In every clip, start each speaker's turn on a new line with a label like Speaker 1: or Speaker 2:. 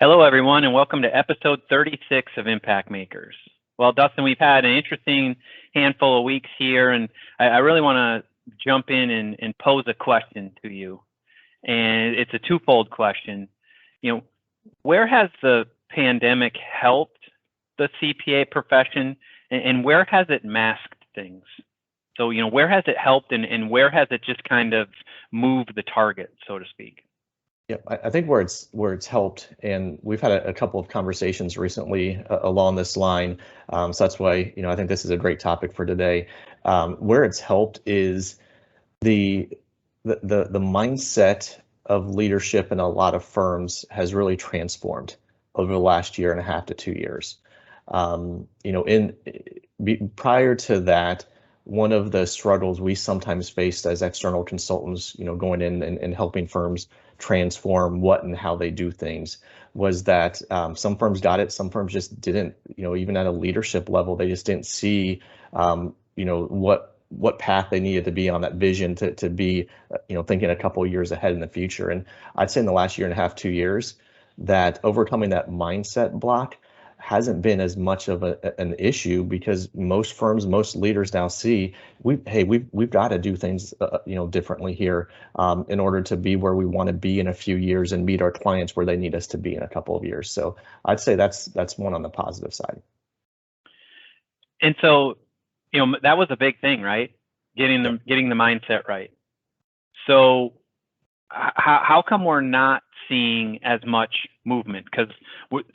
Speaker 1: Hello, everyone, and welcome to episode 36 of Impact Makers. Well, Dustin, we've had an interesting handful of weeks here, and I really want to jump in and pose a question to you. And it's a twofold question. Where has the pandemic helped the CPA profession, and where has it masked things? So, where has it helped, and where has it just kind of moved the target, so to speak?
Speaker 2: Yeah, I think where it's helped, and we've had a couple of conversations recently along this line. So that's why I think this is a great topic for today. Where it's helped is the mindset of leadership in a lot of firms has really transformed over the last year and a half to 2 years. Prior to that, one of the struggles we sometimes faced as external consultants, going in and helping firms transform what and how they do things, was that some firms got it, some firms just didn't. Even at a leadership level, they just didn't see, what path they needed to be on, that vision to be, thinking a couple of years ahead in the future. And I'd say in the last year and a half, 2 years, that overcoming that mindset block hasn't been as much of an issue, because most firms, most leaders now see we've got to do things differently here in order to be where we want to be in a few years and meet our clients where they need us to be in a couple of years. So I'd say that's one on the positive side.
Speaker 1: And so, that was a big thing, right? Getting the mindset right. So how come we're not seeing as much movement? Because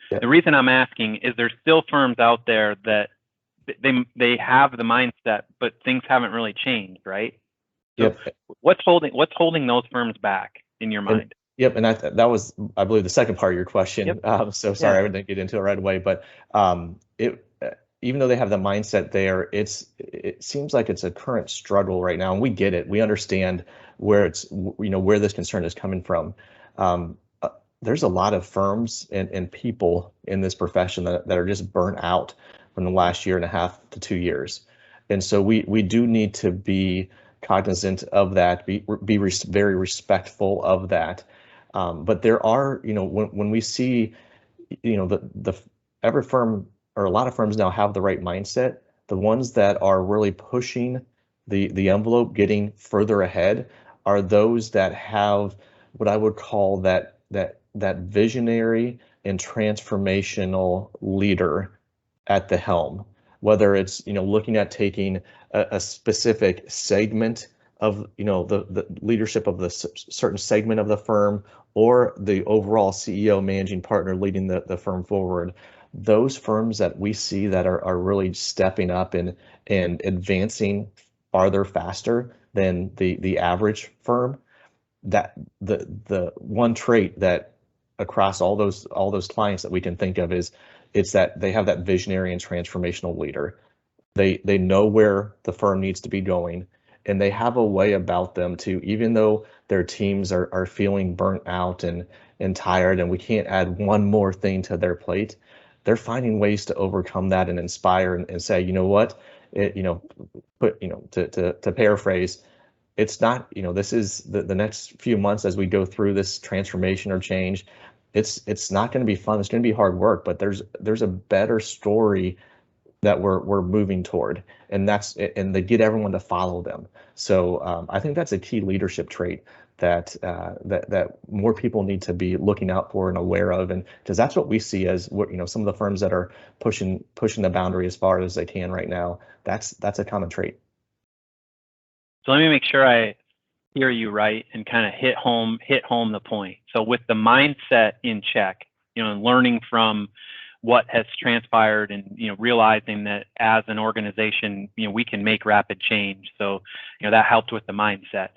Speaker 1: the reason I'm asking is there's still firms out there that they have the mindset, but things haven't really changed, right? So what's holding those firms back in your mind?
Speaker 2: And that was, I believe, the second part of your question. So sorry, I didn't get into it right away, but even though they have the mindset there, it seems like it's a current struggle right now, and we get it. We understand where where this concern is coming from. There's a lot of firms and people in this profession that are just burnt out from the last year and a half to 2 years, and so we do need to be cognizant of that, be very respectful of that. But there are, when we see, every firm, or a lot of firms now, have the right mindset. The ones that are really pushing the envelope, getting further ahead, are those that have what I would call that visionary and transformational leader at the helm. Whether it's looking at taking a specific segment of the leadership of the certain segment of the firm, or the overall CEO, managing partner, leading the firm forward. Those firms that we see that are really stepping up and advancing farther, faster than the average firm, that the one trait that across all those clients that we can think of is it's that they have that visionary and transformational leader. They know where the firm needs to be going, and they have a way about them to, even though their teams are feeling burnt out and tired, and we can't add one more thing to their plate, they're finding ways to overcome that and inspire and say, to paraphrase, it's not, this is the next few months as we go through this transformation or change. It's not going to be fun. It's going to be hard work, but there's a better story that we're moving toward, and they get everyone to follow them. So I think that's a key leadership trait that more people need to be looking out for and aware of, and because that's what we see as some of the firms that are pushing the boundary as far as they can right now. That's a common trait.
Speaker 1: So let me make sure I hear you right and kind of hit home the point. So with the mindset in check, and learning from what has transpired, and realizing that as an organization, we can make rapid change. So that helped with the mindset.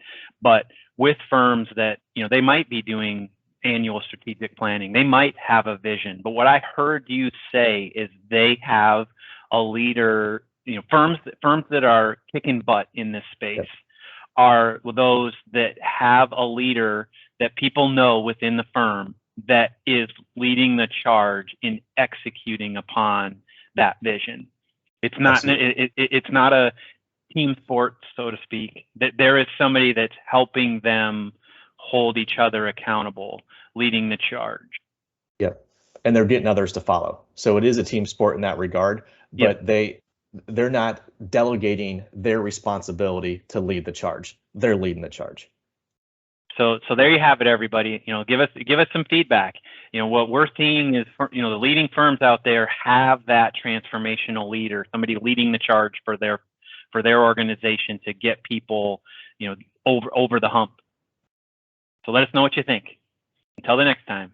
Speaker 1: But with firms that they might be doing annual strategic planning, they might have a vision, but what I heard you say is they have a leader. Firms that are kicking butt in this space are those that have a leader that people know within the firm that is leading the charge in executing upon that vision. It's not it's not a team sport, so to speak. That there is somebody that's helping them hold each other accountable, leading the charge.
Speaker 2: Yep. and they're getting others to follow. So it is a team sport in that regard, but they're not delegating their responsibility to lead the charge. They're leading the charge.
Speaker 1: So there you have it, everybody. Give us some feedback. What we're seeing is, the leading firms out there have that transformational leader, somebody leading the charge for their organization to get people, over the hump. So let us know what you think. Until the next time.